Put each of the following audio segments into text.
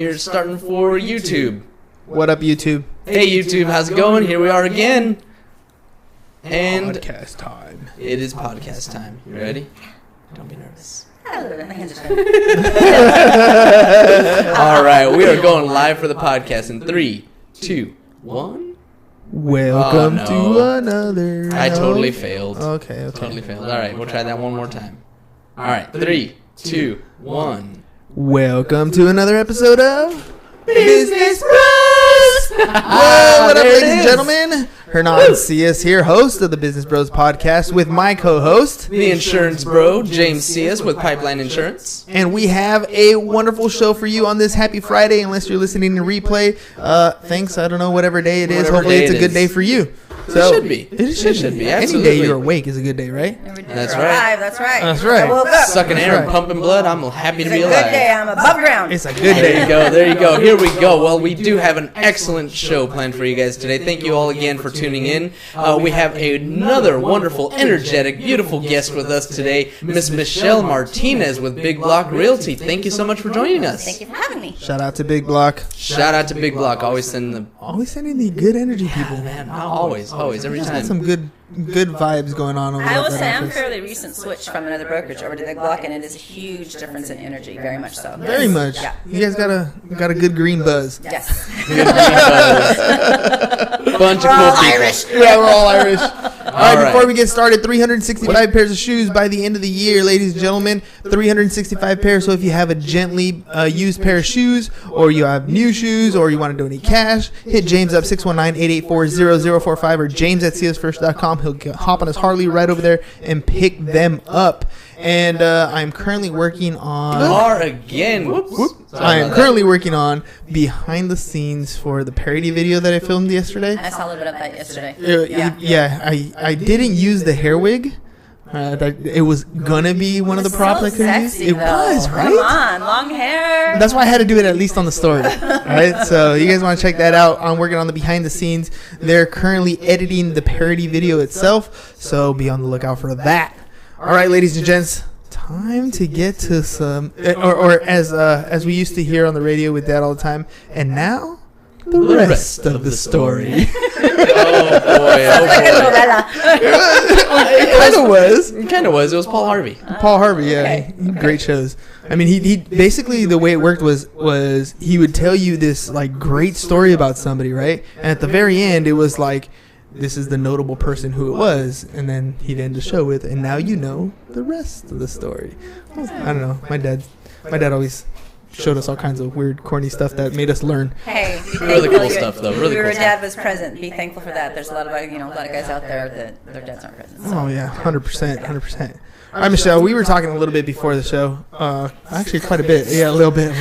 Here starting for YouTube. What up, YouTube? Hey YouTube, how's it going? Here we are again. And podcast time. It is podcast time. You ready? Don't be nervous. Alright, we are going live for the podcast in 3, 2, 1. Welcome to another. I totally failed. Okay. Totally failed. Alright, we'll try that one more time. Alright, 3, 2, 1. Welcome to another episode of Business Bros. What up, ladies and gentlemen? Hernan Cias here, host of the Business Bros podcast, with my co-host, the insurance bro, James Cias with Pipeline Insurance. And we have a wonderful show for you on this happy Friday, unless you're listening to replay. Thanks, I don't know, whatever day it is. Hopefully it's a good day for you. So, it should be. It should be. Any Absolutely. day you're awake is a good day, right? That's right. That's right. That's right. I woke up. Sucking air and pumping blood. I'm happy to be It's a alive. good day. I'm above ground. It's a good day. There you go. Here we go. Well, we do have an excellent show planned for you guys today. Thank you all again for tuning in. We have another wonderful, energetic, beautiful guest with us today, Miss Michelle Martinez with Big Block Realty. Thank you so much for joining us. Thank you for having me. Shout out to Big Block. Shout out to Big Block. Always sending the Always sending the good energy people. man. Always, every Got time. some good vibes going on over there. I will say I'm fairly recent switch from another brokerage over to Big Block, and it is a huge difference in energy, very much so. Very much. Yeah. You guys got a good green buzz. Yes. Bunch We're of all cool people. Irish. Yeah, we're all Irish. All right, before right. we get started, 365 pairs of shoes by the end of the year, ladies and gentlemen. 365 pairs. So if you have a gently used pair of shoes, or you have new shoes, or you want to donate cash, hit James up 619-884-0045 or james@ciasfirst.com. He'll hop on his Harley right over there and pick them up. And I'm currently working on. I am currently working on behind the scenes for the parody video that I filmed yesterday. I saw a little bit of that yesterday. I didn't use the hair wig. It was gonna be one of the props I could use. Sexy, It though. was, right? Come on, long hair. That's why I had to do it at least on the story, right? So you guys want to check that out. I'm working on the behind the scenes. They're currently editing the parody video itself, so be on the lookout for that. All right, ladies and gents, time to get to some, or as we used to hear on the radio with Dad all the time, and now the rest of the story. Oh boy. It Kind of was. It was Paul Harvey. Paul Harvey, yeah, Okay. Great shows. I mean, he basically, the way it worked was he would tell you this like great story about somebody, right? And at the very end, it was like, this is the notable person who it was, and then he'd end the show with, and now you know the rest of the story. I don't know. My dad always showed us all kinds of weird, corny stuff that made us learn. Hey, be Really thankful cool stuff, though. Really your cool stuff. dad was present. Be thankful for that. There's a lot of guys out there that their dads aren't present. So. Oh yeah, 100%. All right, Michelle, we were talking a little bit before the show. Actually, quite a bit. Yeah, a little bit.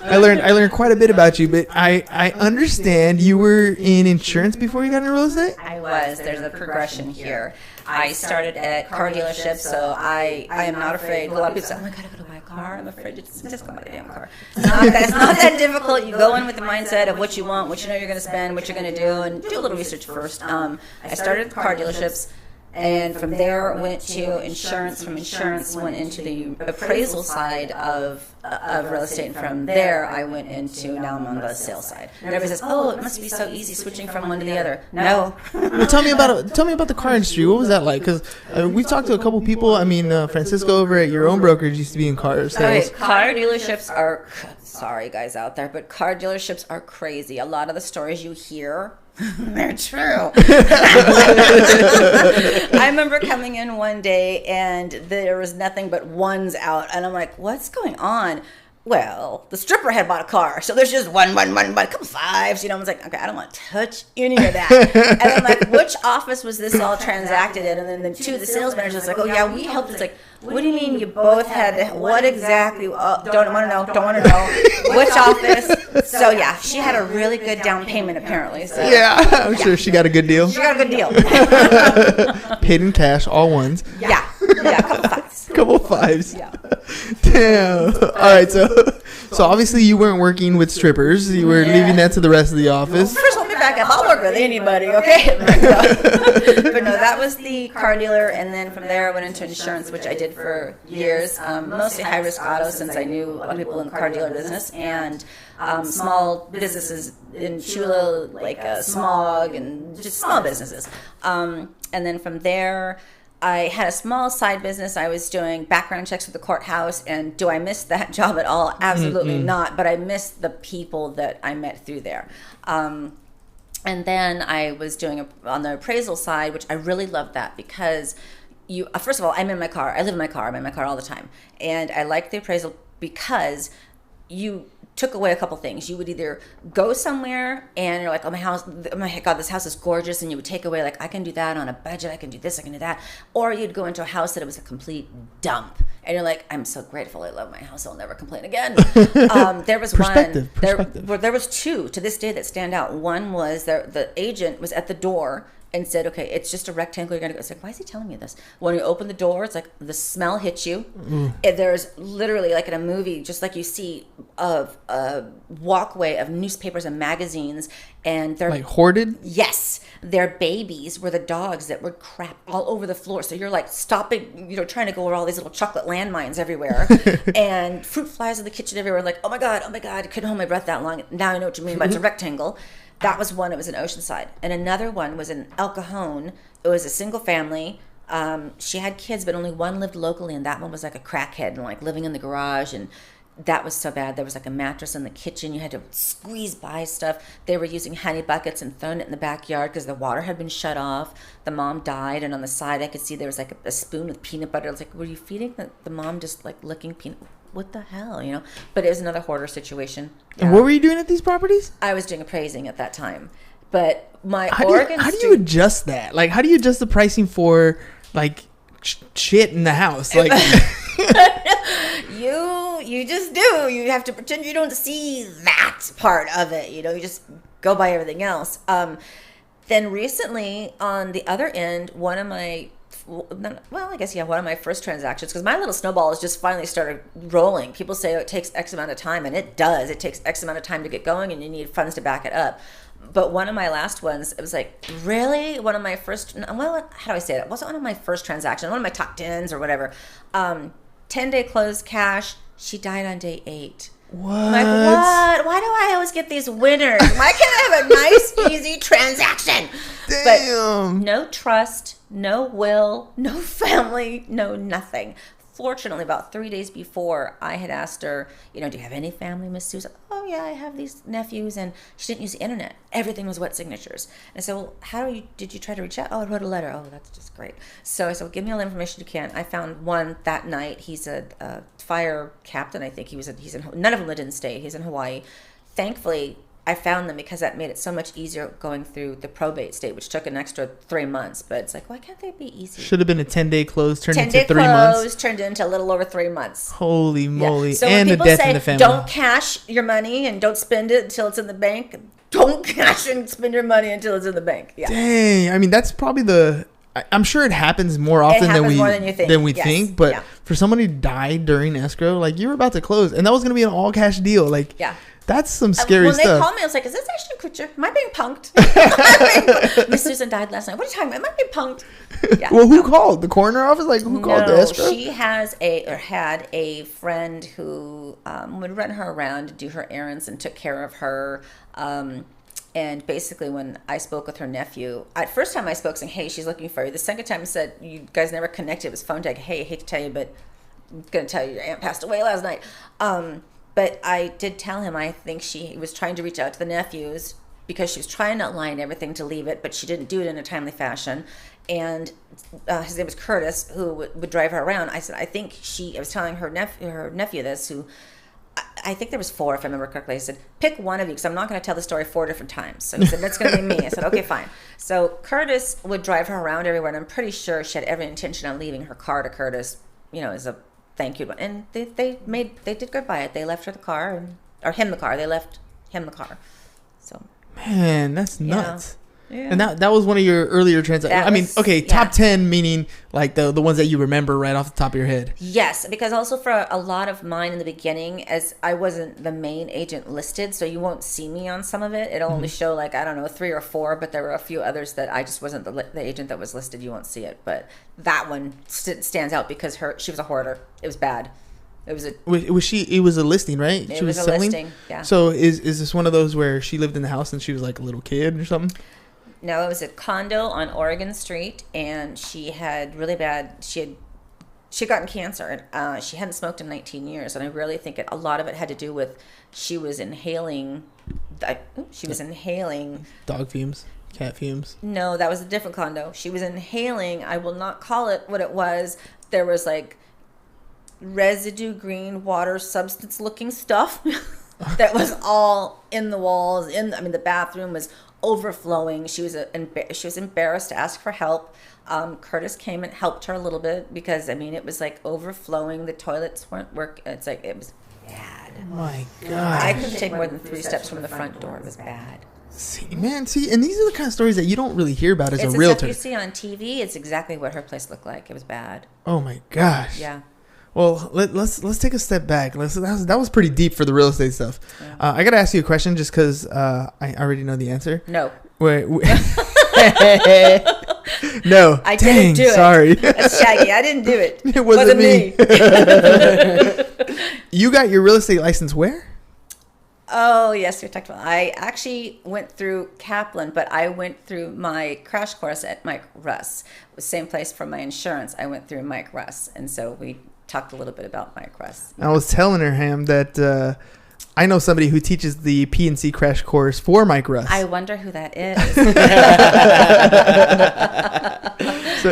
I learned quite a bit about you, but I understand you were in insurance before you got into real estate? I was. There's a progression here. I started at car dealerships, so I am not afraid. A lot of people say, oh my God, I gotta buy a car. I'm afraid to just go buy a damn car. It's not that difficult. You go in with the mindset of what you want, what you know you're going to spend, what you're going to do, and do a little research first. I started at the car dealerships. And from there, went to insurance. From insurance, went into the appraisal side of real estate. And from there, I went into, now I'm on the sales side. And everybody says, oh, it must be so easy switching from one to the other. No. Well, tell me about the car industry. What was that like? Because we've talked to a couple people. I mean, Francisco over at your own brokerage used to be in car sales. Okay, car dealerships are, sorry guys out there, but car dealerships are crazy. A lot of the stories you hear, they're true. I remember coming in one day and there was nothing but ones out, and I'm like, what's going on? Well, the stripper had bought a car, so there's just one, a couple fives, I was like, okay, I don't want to touch any of that. And I'm like, which office was this all transacted in? And then the sales managers was like, oh yeah, we helped. It's like, what do you mean you both had, what exactly? Don't want to know. Which office? So yeah, she had a really good down payment apparently. So Yeah, I'm sure she got a good deal. she got a good deal. Paid in cash, all ones. Yeah, a couple fives. Couple fives. Yeah. Damn. All right, so obviously you weren't working with strippers. You were leaving that to the rest of the office. First of all, let me back up. I'll work with anybody, okay? But no, that was the car dealer, and then from there I went into insurance, which I did for years, mostly high-risk auto since I knew a lot of people in the car dealer business, and small businesses in Chula, like Smog, and just small businesses. And then from there, I had a small side business. I was doing background checks for the courthouse, and do I miss that job at all? Absolutely not, but I miss the people that I met through there. And then I was doing on the appraisal side, which I really loved that because first of all, I'm in my car. I live in my car. I'm in my car all the time. And I like the appraisal because you took away a couple things. You would either go somewhere and you're like, oh my God, this house is gorgeous. And you would take away, like, I can do that on a budget. I can do this, I can do that. Or you'd go into a house that it was a complete dump. And you're like, I'm so grateful. I love my house. I'll never complain again. There was Perspective. There was two to this day that stand out. One was the agent was at the door and said, okay, it's just a rectangle. You're going to go. It's like, why is he telling me this? When you open the door, it's like the smell hits you. And there's literally, like in a movie, just like you see, of a walkway of newspapers and magazines. And they're like hoarded? Yes. Their babies were the dogs that would crap all over the floor. So you're like stopping, trying to go over all these little chocolate landmines everywhere. And fruit flies in the kitchen everywhere. Like, oh my God, I couldn't hold my breath that long. Now I know what you mean by it's a rectangle. That was one. It was in Oceanside. And another one was in El Cajon. It was a single family. She had kids, but only one lived locally. And that one was like a crackhead and like living in the garage. And that was so bad. There was like a mattress in the kitchen. You had to squeeze by stuff. They were using honey buckets and throwing it in the backyard because the water had been shut off. The mom died. And on the side, I could see there was like a spoon with peanut butter. I was like, were you feeding the mom just like licking peanut? What the hell, But it was another hoarder situation. And what were you doing at these properties? I was doing appraising at that time. But how do you adjust that? Like, how do you adjust the pricing for, like, shit in the house? Like, you just do. You have to pretend you don't see that part of it. You just go by everything else. Then recently, on the other end, one of my first transactions, because my little snowball has just finally started rolling. People say, it takes X amount of time, and it does. It takes X amount of time to get going, and you need funds to back it up. But one of my last ones, it was like, really? One of my first, how do I say that? It wasn't one of my first transactions, one of my top 10s or whatever. 10-day close cash. She died on day 8. What? I'm like, what? Why do I always get these winners? Why can't I have a nice, easy transaction? Damn. But no trust, no will, no family, no nothing. Fortunately, about 3 days before, I had asked her, do you have any family, Miss Susan? Oh, yeah, I have these nephews, and she didn't use the internet. Everything was wet signatures. And I said, well, did you try to reach out? Oh, I wrote a letter. Oh, that's just great. So I said, well, give me all the information you can. I found one that night. He's a fire captain, I think. He's in, none of them lived in the state. He's in Hawaii. Thankfully, I found them because that made it so much easier going through the probate state, which took an extra 3 months. But it's like, why can't they be easy? Should have been a 10-day close turned into 3 10-day months. close turned into a little over 3 months. Holy moly. Yeah. So and when the people death say, in the family. don't cash your money and don't spend it until it's in the bank, don't cash and spend your money until it's in the bank. Yeah. Dang. I mean, that's probably I'm sure it happens more often than we think. But for somebody to die during escrow, like, you were about to close. And that was going to be an all-cash deal. Like, yeah. That's some scary stuff. When they called me, I was like, is this Ashton Kutcher? Am I being punked? Miss Susan died last night. What are you talking about? Am I being punked? Yeah. Well, who called? The coroner office? Like, who called the escrow? She had a friend who would run her around to do her errands and took care of her. And basically, when I spoke with her nephew, at first time I spoke saying, hey, she's looking for you. The second time I said, you guys never connected. It was phone tag. Hey, I hate to tell you, but I'm going to tell you your aunt passed away last night. But I did tell him I think she was trying to reach out to the nephews because she was trying to outline everything to leave it, but she didn't do it in a timely fashion. And his name was Curtis, who would drive her around. I said, I was telling her nephew this, who I think there was 4, if I remember correctly. I said, pick one of you, because I'm not going to tell the story 4 different times. So he said, that's going to be me. I said, okay, fine. So Curtis would drive her around everywhere, and I'm pretty sure she had every intention on leaving her car to Curtis, as a thank you. And they did good by it. They left her the car, or him the car. They left him the car. So, man, that's nuts. Yeah. And that was one of your earlier transactions. I mean, okay, top 10 meaning like the ones that you remember right off the top of your head. Yes, because also for a lot of mine in the beginning, as I wasn't the main agent listed, so you won't see me on some of it. It'll only show like, I don't know, 3 or 4, but there were a few others that I just wasn't the agent that was listed. You won't see it. But that one stands out because she was a hoarder. It was bad. It was It was a listing, right? It she was a selling? listing, yeah. So is this one of those where she lived in the house and she was like a little kid or something? No, it was a condo on Oregon Street, and she had really bad. She had gotten cancer, and she hadn't smoked in 19 years. And I really think a lot of it had to do with she was inhaling. Dog fumes, cat fumes. No, that was a different condo. She was inhaling. I will not call it what it was. There was like residue green water substance looking stuff that was all in the walls. The bathroom was overflowing. She was embarrassed to ask for help. Curtis came and helped her a little bit because it was like overflowing. The toilets weren't working. It's like it was bad. Oh my God! I couldn't take more than 3 steps from the front door. It was bad. See, and these are the kind of stories that you don't really hear about as a realtor. It's the stuff you see on TV. It's exactly what her place looked like. It was bad. Oh my gosh! Yeah. Well, let's take a step back. That was pretty deep for the real estate stuff. Yeah. I got to ask you a question just because I already know the answer. No. Wait. No. I didn't do it. Sorry. That's Shaggy. I didn't do it. It wasn't me. You got your real estate license where? Oh, yes, we talked about it. I actually went through Kaplan, but I went through my crash course at Mike Russ. It was the same place for my insurance. I went through Mike Russ, and so we talked a little bit about Mike Russ. I was telling her, Ham, that I know somebody who teaches the P&C crash course for Mike Russ. I wonder who that is.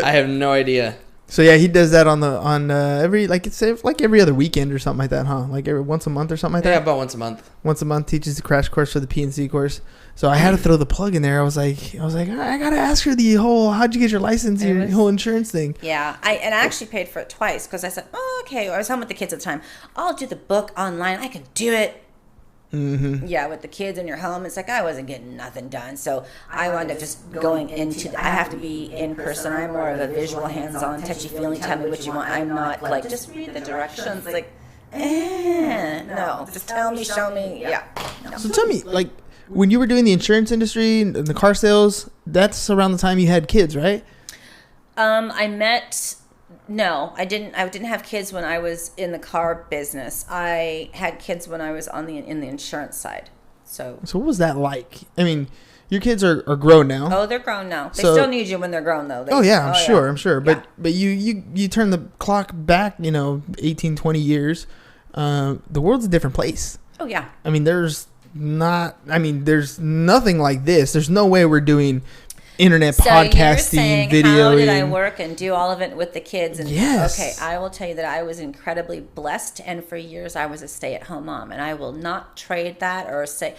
I have no idea. So yeah, he does that on every every other weekend or something like that, huh? Like every once a month or something like that. Yeah, about once a month. Once a month teaches the crash course for the P&C course. So I had to throw the plug in there. I was like, I gotta ask her the whole how'd you get your license, your whole insurance thing. Yeah, I actually paid for it twice because I said, oh, okay. I was home with the kids at the time. I'll do the book online. I can do it. Mm-hmm. Yeah, with the kids in your home, it's like I wasn't getting nothing done. So I wound up just going into. I have to be in person. I'm more of a visual, hands-on, touchy-feely. Tell me what you want. I'm not like just read the directions. Like, no, just tell me, show me. Yeah. No. So tell me, like, when you were doing the insurance industry and the car sales, that's around the time you had kids, right? No, I didn't. I didn't have kids when I was in the car business. I had kids when I was in the insurance side. So what was that like? I mean, your kids are grown now. Oh, they're grown now. They still need you when they're grown, though. I'm sure. But you turn the clock back, 18, 20 years. The world's a different place. Oh yeah. I mean, there's nothing like this. There's no way we're doing internet podcasting, video. How did I work and do all of it with the kids? And yes. Okay, I will tell you that I was incredibly blessed, and for years I was a stay-at-home mom, and I will not trade that or say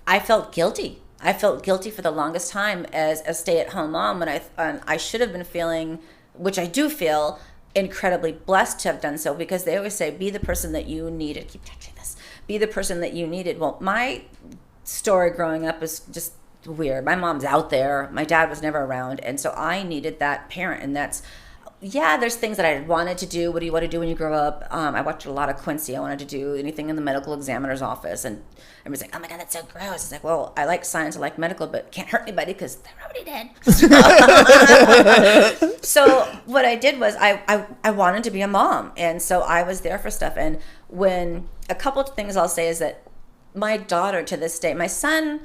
I felt guilty. I felt guilty for the longest time as a stay-at-home mom, and I should have been feeling, which I do feel, incredibly blessed to have done so, because they always say, be the person that you needed. Keep touching this. Be the person that you needed. Well, my story growing up is just weird. My mom's out there. My dad was never around. And so I needed that parent. And there's things that I wanted to do. What do you want to do when you grow up? I watched a lot of Quincy. I wanted to do anything in the medical examiner's office. And everybody's like, oh my God, that's so gross. It's like, well, I like science, I like medical, but can't hurt anybody because they're already dead. So what I did was I wanted to be a mom. And so I was there for stuff. And when a couple of things I'll say is that my daughter to this day, my son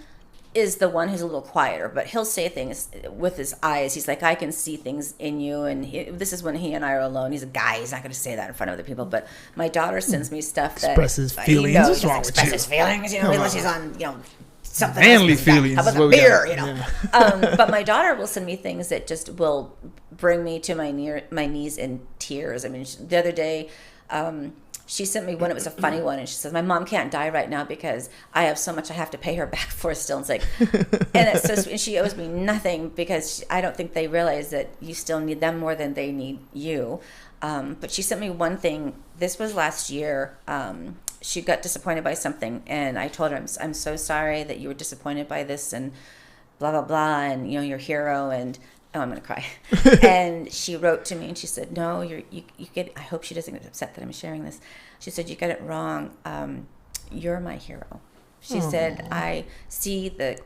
is the one who's a little quieter, but he'll say things with his eyes. He's like, I can see things in you. And this is when he and I are alone. He's a guy. He's not going to say that in front of other people. But my daughter sends me stuff that expresses feelings. What's wrong with you? Expresses feelings, unless he's on, something manly else. Feelings. How about the beer, Yeah. But my daughter will send me things that just will bring me to my knees in tears. I mean, the other day, she sent me one. It was a funny one, and she says, "My mom can't die right now because I have so much I have to pay her back for still." And it's like, and it's so sweet. And she owes me nothing because I don't think they realize that you still need them more than they need you. But she sent me one thing. This was last year. She got disappointed by something, and I told her, "I'm so sorry that you were disappointed by this." And blah, blah, blah, and, your hero, and, oh, I'm going to cry. And she wrote to me, and she said, no, you get, I hope she doesn't get upset that I'm sharing this. She said, you got it wrong. You're my hero. She said, I see the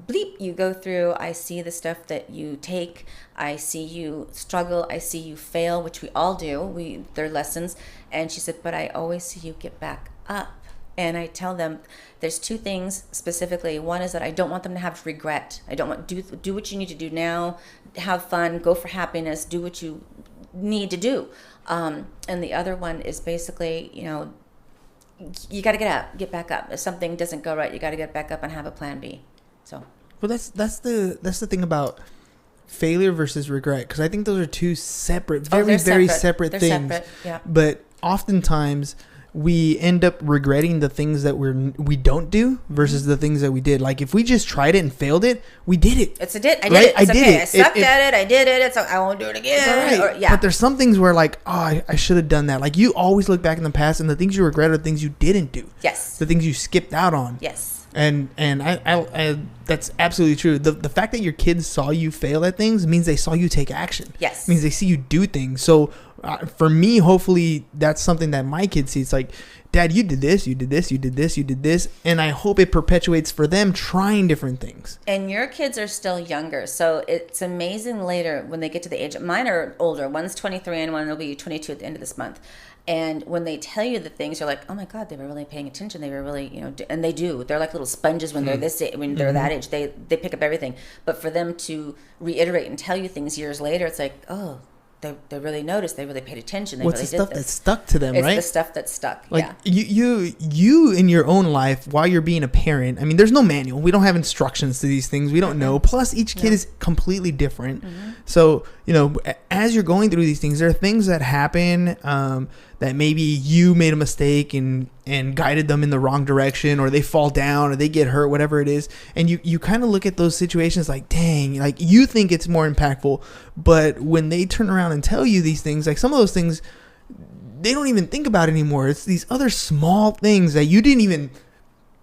bleep you go through. I see the stuff that you take. I see you struggle. I see you fail, which we all do. They're lessons. And she said, but I always see you get back up. And I tell them there's two things specifically. One is that I don't want them to have regret. I don't want do what you need to do now, have fun, go for happiness, do what you need to do. And the other one is basically, you got to get back up. If something doesn't go right, you got to get back up and have a plan B. So, well, that's the thing about failure versus regret, because I think those are two separate, very separate things. Separate, yeah. But oftentimes we end up regretting the things that we don't do versus the things that we did. Like if we just tried it and failed it, we did it. I did it. It's okay. I sucked at it. I did it. I won't do it again. It's all right. But there's some things where like, oh, I should have done that. Like you always look back in the past, and the things you regret are the things you didn't do. Yes. The things you skipped out on. Yes. And I that's absolutely true. The fact that your kids saw you fail at things means they saw you take action. Yes. It means they see you do things. So for me, hopefully that's something that my kids see. It's like, Dad, you did this, you did this, you did this, you did this. And I hope it perpetuates for them trying different things. And your kids are still younger. So it's amazing later when they get to the age. Mine are older. One's 23 and one will be 22 at the end of this month. And when they tell you the things, you're like, oh my God, they were really paying attention. They were really, and they do. They're like little sponges when they're this age, when they're that age. They pick up everything. But for them to reiterate and tell you things years later, it's like, oh, they really noticed. They really paid attention. They What's really the stuff did this. that stuck to them, it's right? It's the stuff that stuck. Like yeah. you in your own life, while you're being a parent, I mean, there's no manual. We don't have instructions to these things. We don't know. Plus, each kid is completely different. So, as you're going through these things, there are things that happen that maybe you made a mistake and guided them in the wrong direction, or they fall down or they get hurt, whatever it is. And you kind of look at those situations like, dang, like you think it's more impactful. But when they turn around and tell you these things, like some of those things, they don't even think about anymore. It's these other small things that you didn't even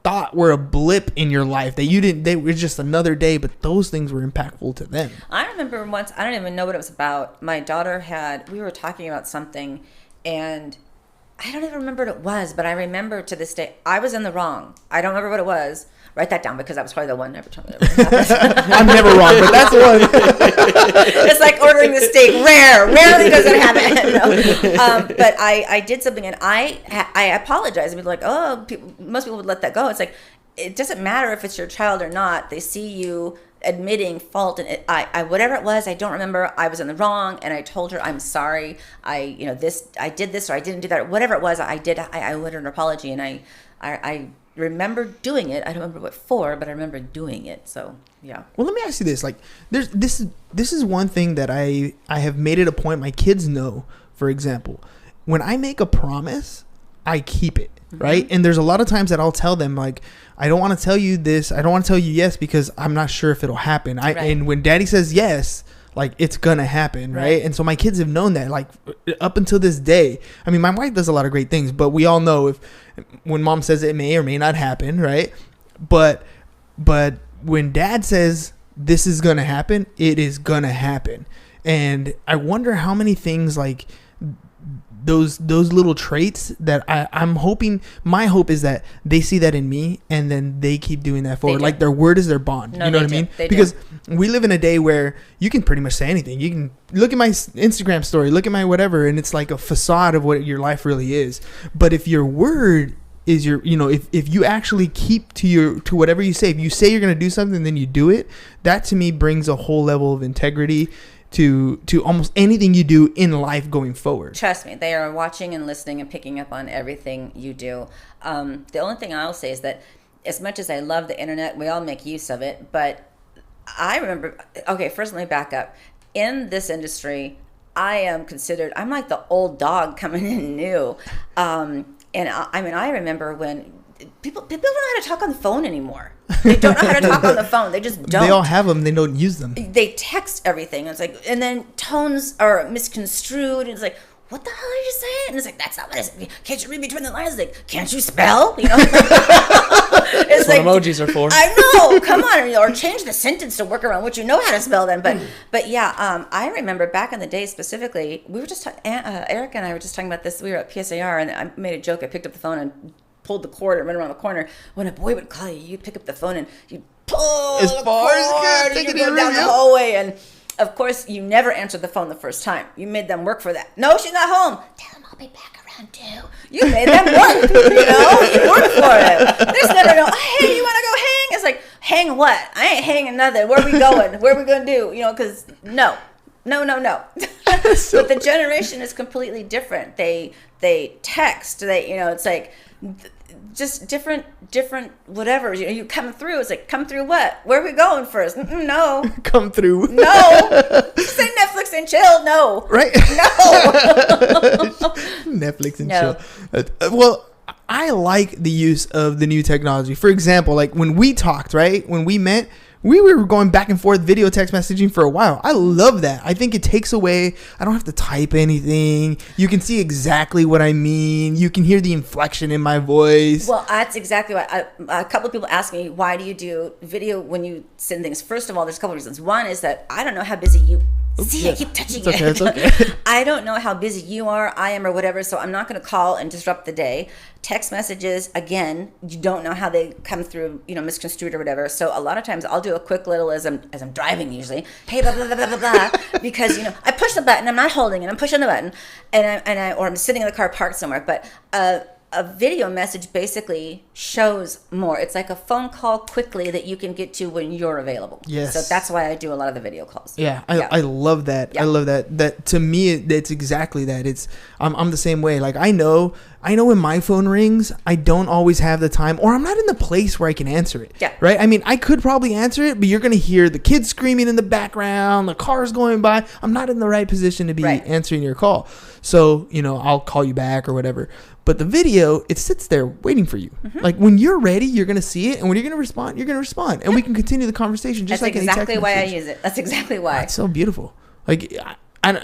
thought were a blip in your life, that they were just another day, but those things were impactful to them. I remember once, I don't even know what it was about. My daughter we were talking about something, and I don't even remember what it was, but I remember to this day, I was in the wrong. I don't remember what it was. Write that down, because that was probably the one every time that ever happened. I'm never wrong, but that's the one. It's like ordering the steak. Rarely does it happen. No. But I did something, and I apologized. And be like, oh, most people would let that go. It's like, it doesn't matter if it's your child or not. They see you admitting fault, and I whatever it was, I don't remember. I was in the wrong, and I told her I'm sorry. I did this, or I didn't do that, or whatever it was. I owed her an apology, and I remember doing it. I don't remember what for, but I remember doing it. So yeah. Well, let me ask you this: like, this is one thing that I have made it a point. My kids know, for example, when I make a promise, I keep it. Right. And there's a lot of times that I'll tell them, like, I don't want to tell you this. I don't want to tell you yes, because I'm not sure if it'll happen. And when Daddy says yes, like, it's going to happen. Right. And so my kids have known that, like, up until this day. I mean, my wife does a lot of great things, but we all know when Mom says it may or may not happen. Right. But when Dad says this is going to happen, it is going to happen. And I wonder how many things, like, those little traits that I'm hoping, my hope is that they see that in me, and then they keep doing that forward. Like, their word is their bond. No, you know what I mean? Because we live in a day where you can pretty much say anything. You can look at my Instagram story, look at my whatever, and it's like a facade of what your life really is. But if your word is your, if you actually keep to whatever you say, if you say you're going to do something, then you do it, that to me brings a whole level of integrity to almost anything you do in life going forward. Trust me, they are watching and listening and picking up on everything you do. The only thing I'll say is that as much as I love the internet, we all make use of it, but I remember, okay, first let me back up. In this industry, I'm like the old dog coming in new. And I remember when people don't know how to talk on the phone anymore. They don't know how to talk on the phone. They just don't. They all have them. They don't use them. They text everything. It's like, and then tones are misconstrued. And it's like, what the hell are you saying? And it's like, that's not what I said. Can't you read between the lines? It's like, can't you spell? It's what emojis are for. I know. Come on, or change the sentence to work around what you know how to spell them. But yeah, I remember back in the day specifically, we were just Eric and I were just talking about this. We were at PSAR, and I made a joke. I picked up the phone and pulled the cord and ran around the corner. When a boy would call you, you'd pick up the phone and you'd pull as the far cord, as and you'd go down the hallway. And of course, you never answered the phone the first time. You made them work for that. No, she's not home. Tell them I'll be back around 2. You made them work. You worked for it. There's never no, hey, you want to go hang? It's like, hang what? I ain't hanging nothing. Where are we going? What are we going to do? Because no. But the generation is completely different. They text. It's like just different whatever. You come through. It's like, come through what? Where are we going first? No. Come through. No. Say Netflix and chill. No. Right? No. Netflix and chill. Well, I like the use of the new technology. For example, like when we talked, right? When we met, we were going back and forth video text messaging for a while. I love that. I think it takes away, I don't have to type anything. You can see exactly what I mean. You can hear the inflection in my voice. Well, that's exactly why. A couple of people ask me, why do you do video when you send things? First of all, there's a couple of reasons. One is that I don't know how busy you I keep touching it. It's okay. I don't know how busy you are, I am, or whatever, so I'm not going to call and disrupt the day. Text messages, again, you don't know how they come through, misconstrued or whatever. So a lot of times I'll do a quick little as I'm driving usually. Hey, blah blah blah blah blah, because I push the button. I'm not holding it. I'm pushing the button, or I'm sitting in the car parked somewhere. But a video message basically shows more. It's like a phone call quickly that you can get to when you're available. Yes. So that's why I do a lot of the video calls. Yeah, I love that. Yeah. I love that. That to me, it's exactly that. I'm the same way. Like I know when my phone rings, I don't always have the time, or I'm not in the place where I can answer it. Yeah. Right. I mean, I could probably answer it, but you're gonna hear the kids screaming in the background, the cars going by. I'm not in the right position to be answering your call. So I'll call you back or whatever. But the video, it sits there waiting for you. Mm-hmm. Like when you're ready, you're going to see it. And when you're going to respond, you're going to respond. And we can continue the conversation just like any text message. That's exactly why I use it. That's exactly why. It's so beautiful. Like,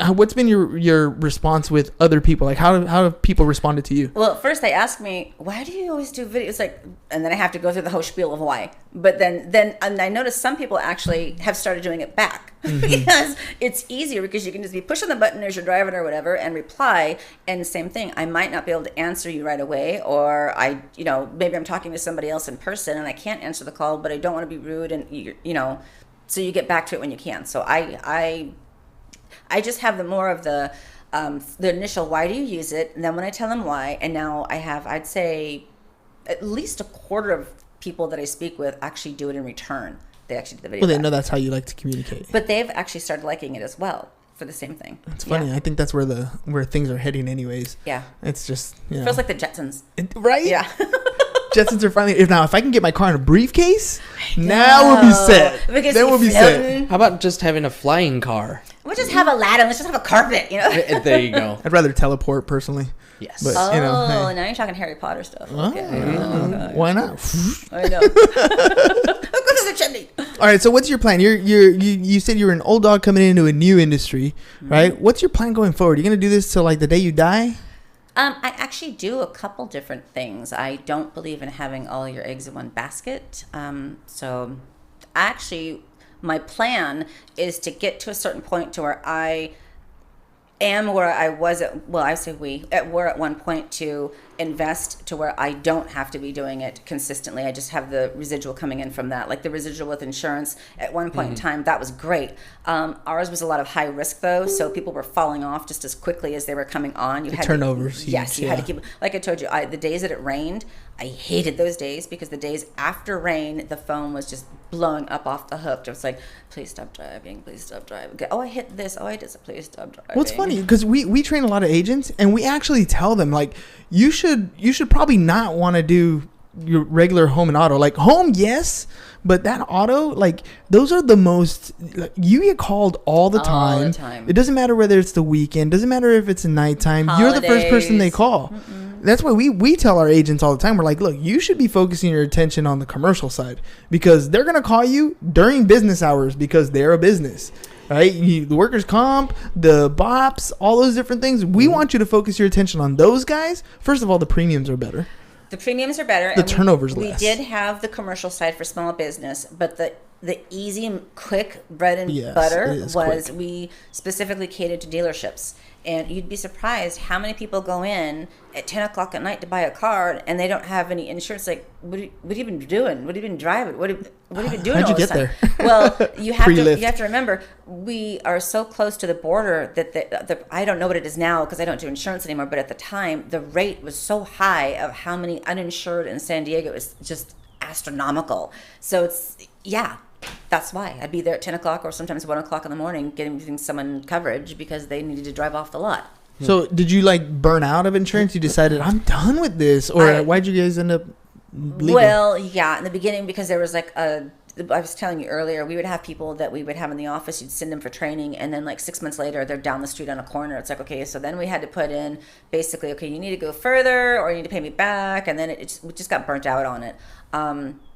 what's been your response with other people? Like, how have people responded to you? Well, at first they ask me, why do you always do videos? Like, and then I have to go through the whole spiel of why. But then and I noticed some people actually have started doing it back. Mm-hmm. Because it's easier, because you can just be pushing the button as you're driving or whatever and reply. And same thing, I might not be able to answer you right away, or maybe I'm talking to somebody else in person and I can't answer the call, but I don't want to be rude, and so you get back to it when you can. So I just have the initial why do you use it, and then when I tell them why, and now I have, I'd say, at least a quarter of people that I speak with actually do it in return. They actually do the video. Well, they know that's how you like to communicate. But they've actually started liking it as well for the same thing. It's funny. Yeah. I think that's where things are heading anyways. Yeah. It's just, feels like the Jetsons. Right? Yeah. Jetsons are finally, if I can get my car in a briefcase, now we'll be set. Because then we'll be set. How about just having a flying car? We'll just have a ladder. Let's just have a carpet, There you go. I'd rather teleport personally. Yes. But, hey. Now you're talking Harry Potter stuff. Okay. Why not? I know. Go to the chimney. All right. So what's your plan? You said you were an old dog coming into a new industry, right? Mm-hmm. What's your plan going forward? Are you going to do this till like the day you die? I actually do a couple different things. I don't believe in having all your eggs in one basket. So actually, my plan is to get to a certain point to where I am where I was were at one point to invest to where I don't have to be doing it consistently. I just have the residual coming in from that, like the residual with insurance. At one point in time, that was great. Ours was a lot of high risk though, so people were falling off just as quickly as they were coming on. You had turnovers. You had to keep. Like I told you, the days that it rained, I hated those days, because the days after rain, the phone was just blowing up off the hook. It was like, please stop driving, please stop driving. Oh, I hit this. Oh, I did this. Please stop driving. Well, it's funny because we train a lot of agents, and we actually tell them, like, you should probably not want to do your regular home and auto. Like home, yes, but that auto, like, those are the most, you get called all the time. All the time. It doesn't matter whether it's the weekend, doesn't matter if it's nighttime. Holidays. You're the first person they call. Mm-mm. That's why we tell our agents all the time. We're like, look, you should be focusing your attention on the commercial side, because they're going to call you during business hours because they're a business. Right? The workers' comp, the BOPs, all those different things. We want you to focus your attention on those guys. First of all, the premiums are better. The premiums are better. The turnover's we less. did have the commercial side for small business, but the easy, quick bread and butter was quick. We specifically catered to dealerships. And you'd be surprised how many people go in at 10 o'clock at night to buy a car and they don't have any insurance. Like, what have you been doing? What have you been driving? What have you been doing How'd all you this get time? there? Well, you have to remember, we are so close to the border that I don't know what it is now because I don't do insurance anymore. But at the time, the rate was so high of how many uninsured in San Diego. It was just astronomical. So that's why I'd be there at 10 o'clock or sometimes 1 o'clock in the morning giving someone coverage because they needed to drive off the lot. So did you like burn out of insurance? You decided, I'm done with this? Or why'd you guys end up leaving? Well, yeah, in the beginning because there was like I was telling you earlier, we would have people that we would have in the office. You'd send them for training, and then like 6 months later, they're down the street on a corner. It's like, okay, so then we had to put in basically, okay, you need to go further, or you need to pay me back, and then we just got burnt out on it.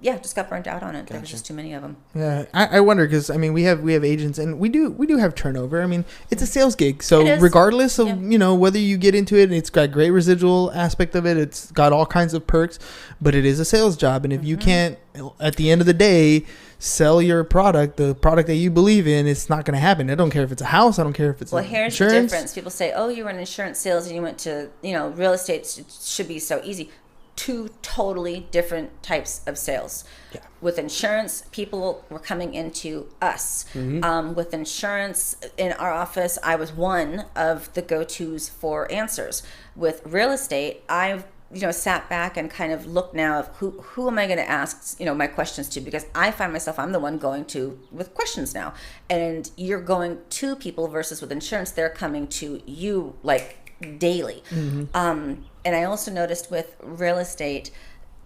Just got burnt out on it. Gotcha. There was just too many of them. Yeah, I wonder because I mean we have agents and we do have turnover. I mean it's a sales gig, so regardless of whether you get into it, it's got great residual aspect of it. It's got all kinds of perks, but it is a sales job, and if you can't at the end of the day sell your product, the product that you believe in, it's not going to happen. I don't care if it's a house. I don't care if it's here's insurance. The difference. People say, oh, you were in insurance sales and you went to real estate should be so easy. Two totally different types of sales. Yeah. With insurance, people were coming into us. Mm-hmm. With insurance in our office, I was one of the go-tos for answers. With real estate, I've sat back and kind of looked now of who am I going to ask my questions to, because I find myself I'm the one going to with questions now, and you're going to people versus with insurance they're coming to you like daily. Mm-hmm. And I also noticed with real estate,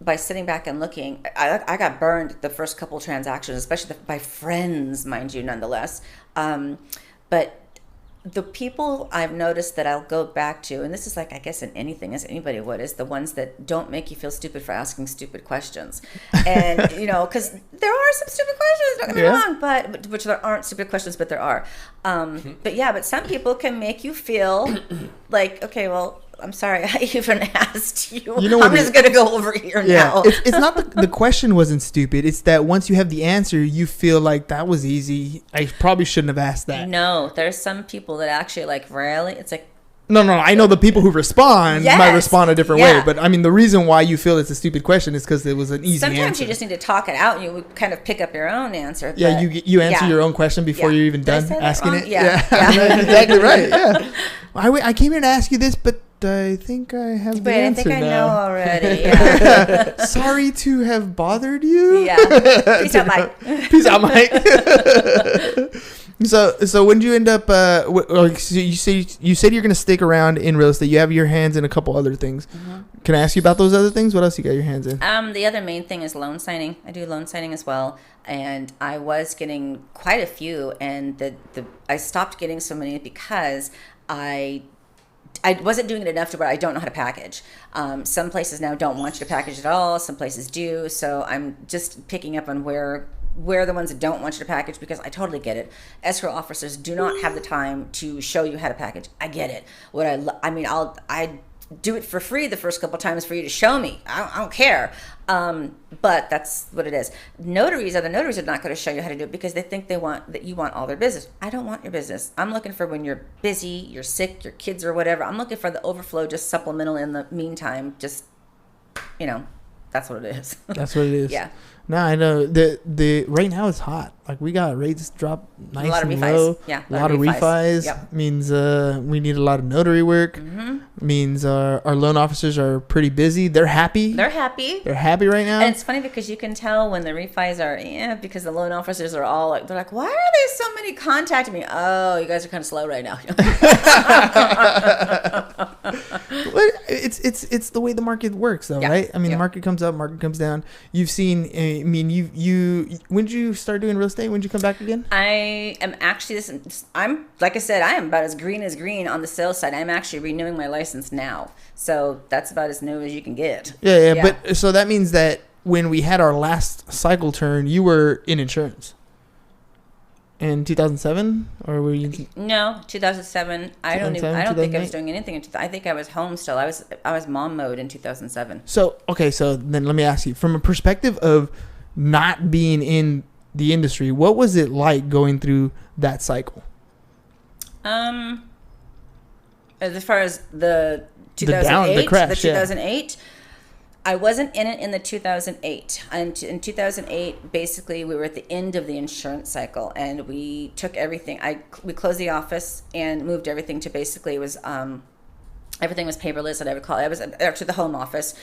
by sitting back and looking, I got burned the first couple transactions, especially by friends, mind you, nonetheless. But the people I've noticed that I'll go back to, and this is like, I guess in anything as anybody would, is the ones that don't make you feel stupid for asking stupid questions. And, because there are some stupid questions, don't get me wrong, but which there aren't stupid questions, but there are. But some people can make you feel like, okay, well, I'm sorry I even asked you. I'm just going to go over here now. It's not the question wasn't stupid. It's that once you have the answer, you feel like that was easy. I probably shouldn't have asked that. No, there's some people that actually like, really? It's like, No, I know the people who respond might respond a different way. But I mean, the reason why you feel it's a stupid question is because it was an easy answer. Sometimes you just need to talk it out and you kind of pick up your own answer. Yeah, you answer your own question before you're even done asking it. Yeah. That's exactly right. Yeah. I came here to ask you this, but I think I have the answer now. I think I know already. Yeah. Sorry to have bothered you. Yeah. Peace out, Mike. Peace out, Mike. So when did you end up? So you said you're going to stick around in real estate. You have your hands in a couple other things. Mm-hmm. Can I ask you about those other things? What else you got your hands in? The other main thing is loan signing. I do loan signing as well, and I was getting quite a few, and I stopped getting so many because I wasn't doing it enough to where I don't know how to package. Some places now don't want you to package at all. Some places do. So I'm just picking up on where the ones that don't want you to package, because I totally get it. Escrow officers do not have the time to show you how to package. I get it. I do it for free the first couple times for you to show me. I don't care. But that's what it is. Other notaries are not going to show you how to do it because they think you want all their business. I don't want your business. I'm looking for when you're busy, you're sick, your kids or whatever. I'm looking for the overflow, just supplemental in the meantime. Just, that's what it is. That's what it is. Yeah. No, I know the right now it's hot. Like we got rates drop nice and low. Yeah, a lot of refis. Yep. Means we need a lot of notary work. Mm-hmm. Means our loan officers are pretty busy. They're happy. They're happy right now. And it's funny because you can tell when the refis are because the loan officers are all like, they're like, why are there so many contacting me? Oh, you guys are kind of slow right now. It's the way the market works, though, right? I mean, the market comes up, market comes down. You've seen. I mean, you. When did you start doing real estate? When did you come back again? I am actually. I'm like I said. I am about as green on the sales side. I'm actually renewing my license now, so that's about as new as you can get. Yeah. But so that means that when we had our last cycle turn, you were in insurance. in 2007, or were you? No, 2007. I don't think I was 2008? doing anything. I think I was home still. I was mom mode in 2007. So okay, so then let me ask you, from a perspective of not being in the industry, what was it like going through that cycle? As far as the 2008, the crash, the 2008. I wasn't in it in the 2008. And in 2008, basically, we were at the end of the insurance cycle, and we took everything. We closed the office and moved everything to basically, it was everything was paperless. That I would call it. It was actually the home office.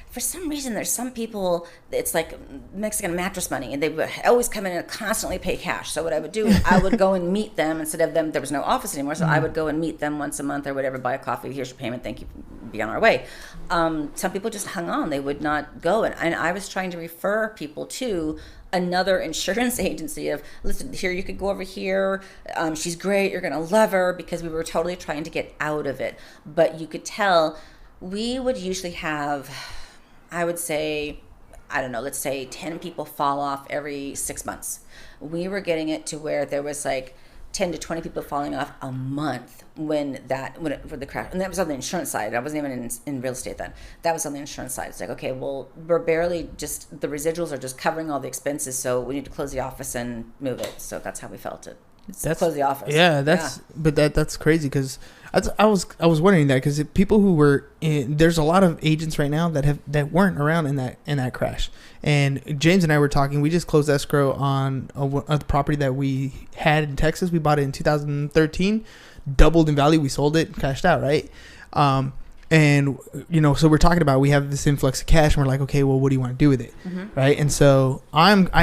For some reason, there's some people, it's like Mexican mattress money, and they would always come in and constantly pay cash. So what I would do is I would go and meet them instead of them. There was no office anymore, so I would go and meet them once a month or whatever, buy a coffee. Here's your payment. Thank you. Be on our way. Some people just hung on. They would not go. And I was trying to refer people to another insurance agency of, listen, here, you could go over here. She's great. You're going to love her, because we were totally trying to get out of it. But you could tell we would usually have, I would say, I don't know, let's say 10 people fall off every 6 months. We were getting it to where there was like 10 to 20 people falling off a month for the crash. And that was on the insurance side. I wasn't even in real estate then. That was on the insurance side. It's like, okay, well, we're barely just, the residuals are just covering all the expenses, so we need to close the office and move it. So that's how we felt it. Close the office. Yeah, but that's crazy, because I was wondering that, because people who were in, there's a lot of agents right now that weren't around in that crash. And James and I were talking. We just closed escrow on a property that we had in Texas. We bought it in 2013, doubled in value. We sold it, cashed out, right? And so we're talking about, we have this influx of cash, and we're like, okay, well, what do you want to do with it, right? And so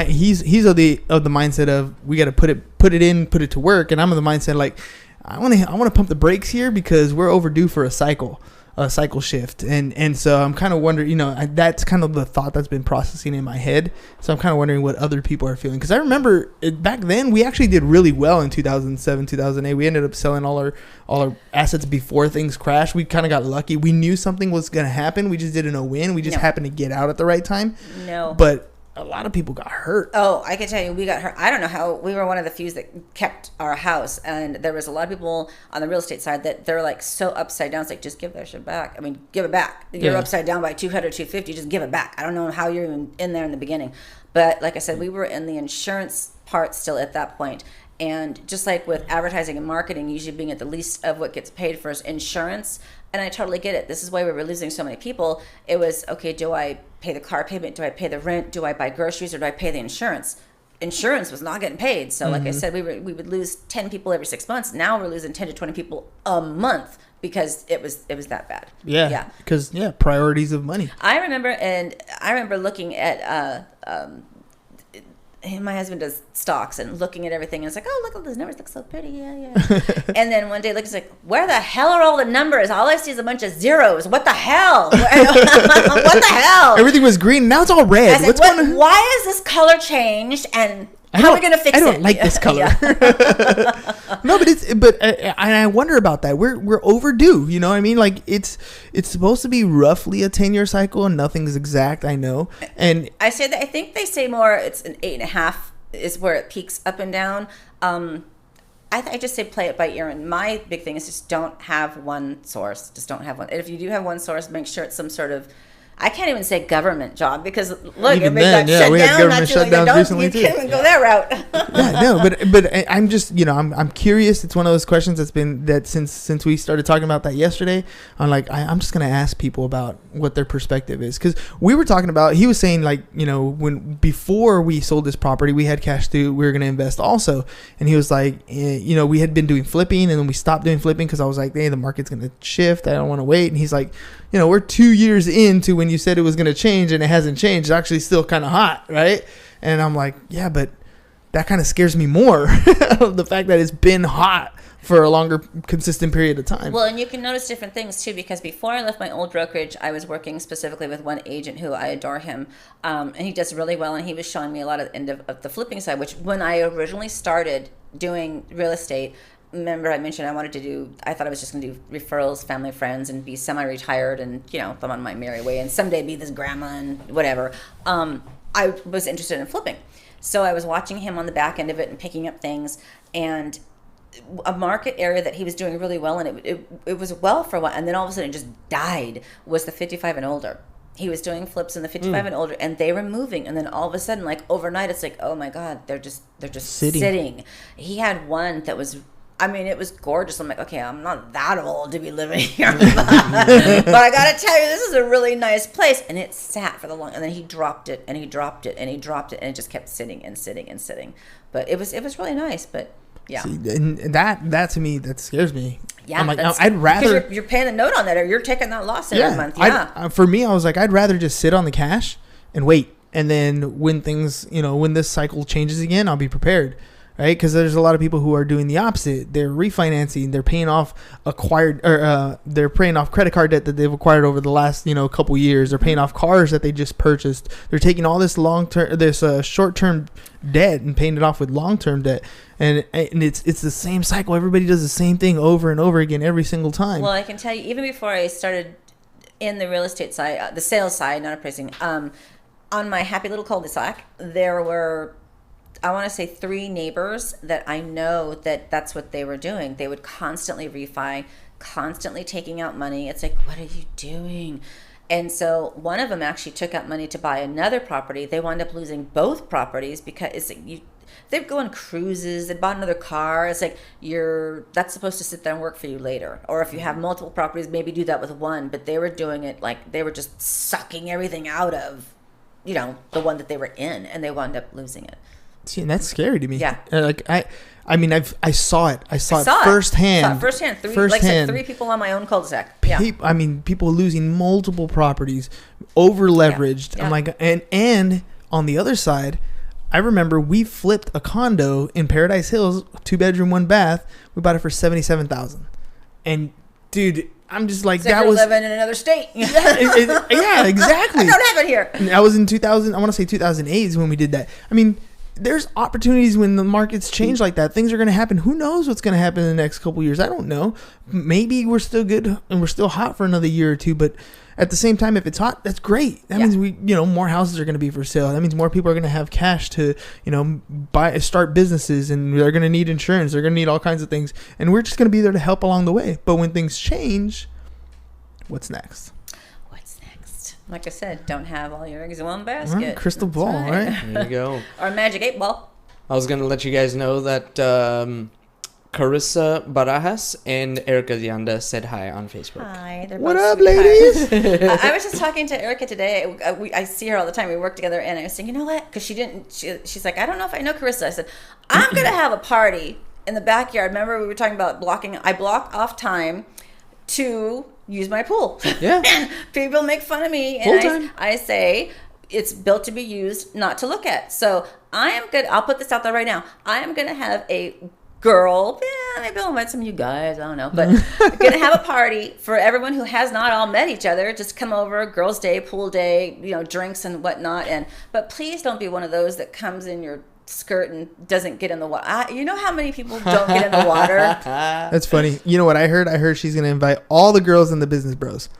he's of the mindset of, we got to put it to work, and I'm of the mindset like, I want to pump the brakes here, because we're overdue for a cycle shift, and so I'm kind of wondering, that's kind of the thought that's been processing in my head. So I'm kind of wondering what other people are feeling, because I remember back then we actually did really well in 2007, 2008. We ended up selling all our assets before things crashed. We kind of got lucky. We knew something was going to happen. We just didn't know when. We just happened to get out at the right time. No, but a lot of people got hurt. Oh, I can tell you, we got hurt. I don't know how. We were one of the few that kept our house, and there was a lot of people on the real estate side that they're like so upside down. It's like, just give that shit back. I mean, give it back. You're upside down by 200, 250. Just give it back. I don't know how you're even in there in the beginning, but like I said, we were in the insurance part still at that point. And just like with advertising and marketing, usually being at the least of what gets paid for is insurance. And I totally get it. This is why we were losing so many people. It was, okay, do I pay the car payment? Do I pay the rent? Do I buy groceries, or do I pay the insurance? Insurance was not getting paid. So like I said, we would lose 10 people every 6 months. Now we're losing 10 to 20 people a month, because it was that bad. Yeah. Because priorities of money. I remember looking at my husband does stocks, and looking at everything, and it's like, oh, look, those numbers look so pretty. Yeah. And then one day, it's like, where the hell are all the numbers? All I see is a bunch of zeros. What the hell? What the hell? Everything was green. Now it's all red. I said, why is this color changed? And how are we going to fix it? I don't like this color. No, but I wonder about that. We're overdue. You know what I mean? Like it's supposed to be roughly a 10-year cycle, and nothing's exact. I know. And I say that, I think they say more. It's an 8.5 is where it peaks up and down. I just say play it by ear. And my big thing is just don't have one source. Just don't have one. And if you do have one source, make sure it's some sort of, I can't even say government job, because look, even everybody then, got shut down. Government shutdowns recently too. You can't even go that route. but I'm just, I'm curious. It's one of those questions that's been since we started talking about that yesterday. I'm like, I'm just gonna ask people about what their perspective is, because we were talking about. He was saying like, before we sold this property, we had cash through. We were gonna invest also, and he was like, we had been doing flipping, and then we stopped doing flipping because I was like, hey, the market's gonna shift. I don't want to wait. And he's like, we're 2 years into when you said it was going to change, and it hasn't changed. It's actually still kind of hot, right? And I'm like, yeah, but that kind of scares me more. The fact that it's been hot for a longer, consistent period of time. Well, and you can notice different things too, because before I left my old brokerage, I was working specifically with one agent who I adore him, and he does really well, and he was showing me a lot of the end of the flipping side, which when I originally started doing real estate, remember I mentioned I thought I was just going to do referrals, family, friends, and be semi-retired, and I'm on my merry way, and someday be this grandma and whatever. I was interested in flipping. So I was watching him on the back end of it and picking up things, and a market area that he was doing really well in, it was well for a while, and then all of a sudden it just died, was the 55 and older. He was doing flips in the 55 and older, and they were moving, and then all of a sudden, like overnight, it's like, oh my God, they're just sitting. He had one that was, I mean, it was gorgeous. I'm like, okay, I'm not that old to be living here, but I gotta tell you, this is a really nice place. And it sat for the long, and then he dropped it, and he dropped it, and he dropped it, and it just kept sitting and sitting and sitting. But it was really nice, but. Yeah, see, and that to me, that scares me. Yeah, I'm like, I'd rather because you're paying a note on that, or you're taking that loss every month. Yeah, for me, I was like, I'd rather just sit on the cash and wait, and then when things, when this cycle changes again, I'll be prepared, right? Because there's a lot of people who are doing the opposite. They're refinancing. They're paying off they're paying off credit card debt that they've acquired over the last couple years. They're paying off cars that they just purchased. They're taking all this short term debt and paying it off with long term debt. And it's the same cycle. Everybody does the same thing over and over again every single time. Well, I can tell you, even before I started in the real estate side, the sales side, not appraising, on my happy little cul-de-sac, there were, I want to say, 3 neighbors that I know that's what they were doing. They would constantly refi, constantly taking out money. It's like, what are you doing? And so one of them actually took out money to buy another property. They wound up losing both properties because they're going cruises. They bought another car. It's like that's supposed to sit there and work for you later. Or if you have multiple properties, maybe do that with one. But they were doing it like they were just sucking everything out of, the one that they were in, and they wound up losing it. See, and that's scary to me. Yeah. I mean, I saw it. I saw it firsthand. Firsthand. Like I said, 3 people on my own cul-de-sac. Yeah. People losing multiple properties, over leveraged. Yeah. I'm like, and on the other side, I remember we flipped a condo in Paradise Hills, 2-bedroom, 1 bath. We bought it for $77,000. And dude, I'm just like, that was living in another state. yeah, exactly. I don't have it here. And that was in 2000. I want to say 2008 is when we did that. I mean, there's opportunities when the markets change like that. Things are going to happen. Who knows what's going to happen in the next couple of years? I don't know. Maybe we're still good and we're still hot for another year or two. But at the same time, if it's hot, that's great. That means more houses are going to be for sale. That means more people are going to have cash to, start businesses, and they're going to need insurance. They're going to need all kinds of things. And we're just going to be there to help along the way. But when things change, what's next? Like I said, don't have all your eggs in one basket. Right, crystal ball, right? There you go. Or magic 8 ball. I was going to let you guys know that Carissa Barajas and Erica Yanda said hi on Facebook. Hi. What up, ladies? I was just talking to Erica today. I see her all the time. We work together, and I was saying, you know what? Because she's like, I don't know if I know Carissa. I said, I'm going to have a party in the backyard. Remember we were talking about blocking. I block off time to use my pool. Yeah. And people make fun of me, and I say it's built to be used, not to look at. So I'll put this out there right now. I am going to have a girl, maybe I'll invite some of you guys, I don't know, but I'm going to have a party for everyone who has not all met each other. Just come over, girls' day, pool day, drinks and whatnot. But please don't be one of those that comes in your skirt and doesn't get in the water. You know how many people don't get in the water? That's funny. You know what I heard? I heard she's going to invite all the girls in the Business Bros.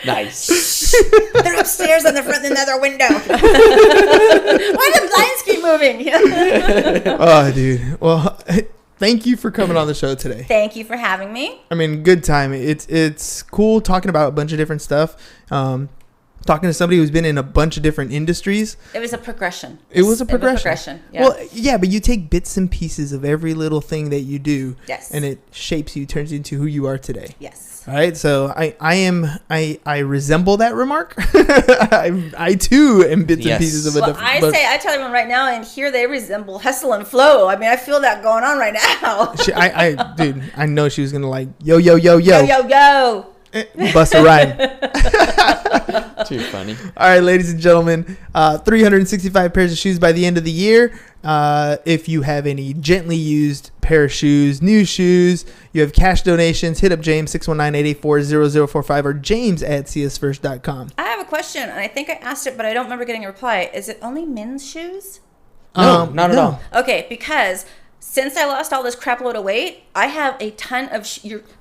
Nice. They're upstairs in the other window. Why do the blinds keep moving? Oh, dude. Well, thank you for coming on the show today. Thank you for having me. I mean, good time. It's cool talking about a bunch of different stuff. Talking to somebody who's been in a bunch of different industries. It was a progression. It was a progression. Yeah. Well, yeah, but you take bits and pieces of every little thing that you do. Yes. And it shapes you, turns you into who you are today. Yes. All right. So I resemble that remark. I too am bits and pieces of a different. I tell everyone right now, and here they resemble hustle and flow. I mean, I feel that going on right now. Dude, I know she was gonna like yo. Bust a rhyme. Too funny. All right, ladies and gentlemen, 365 pairs of shoes by the end of the year. If you have any gently used pair of shoes, new shoes, you have cash donations, hit up James 619-884-0045 or james@csfirst.com. I have a question, and I think I asked it, but I don't remember getting a reply. Is it only men's shoes? No, not at all. Okay, because since I lost all this crap load of weight, I have a ton of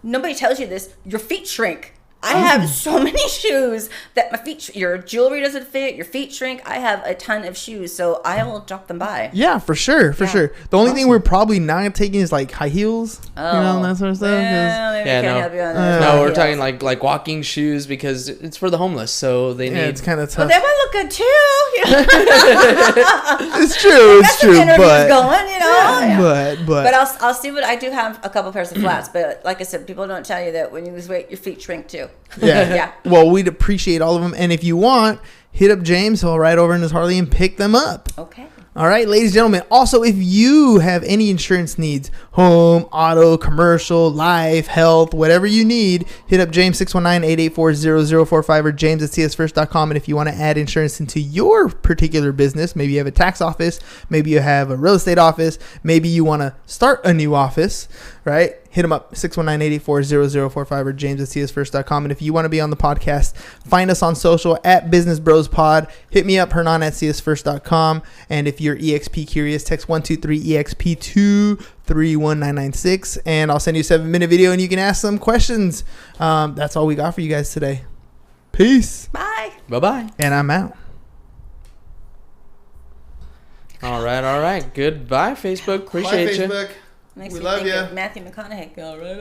nobody tells you this, your feet shrink. I have so many shoes that my feet, your jewelry doesn't fit, your feet shrink. I have a ton of shoes, so I will drop them by. Yeah, for sure. The only thing we're probably not taking is like high heels, that sort of stuff. No, we're talking like walking shoes because it's for the homeless, so they need. It's kind of tough. Well, they might look good too. It's true. It's true. But going, but I'll see what I do have a couple pairs of flats, but like I said, people don't tell you that when you lose weight, your feet shrink too. Yeah. Well, we'd appreciate all of them. And if you want, hit up James. He'll ride over in his Harley and pick them up. Okay. All right, ladies and gentlemen. Also, if you have any insurance needs, home, auto, commercial, life, health, whatever you need, hit up James 619-884-0045 or james@csfirst.com. And if you want to add insurance into your particular business, maybe you have a tax office, maybe you have a real estate office, maybe you want to start a new office, right? Hit them up, 619-884-0045 or james@csfirst.com. And if you want to be on the podcast, find us on social at Business Bros Pod. Hit me up, Hernan@csfirst.com. And if you're EXP curious, text 123-EXP to 31996, and I'll send you a 7-minute video and you can ask some questions. That's all we got for you guys today. Peace. Bye. Bye-bye. And I'm out. All right. Goodbye, Facebook. Appreciate you. Makes We me love think you. of Matthew McConaughey. All right.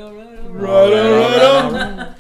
Right on.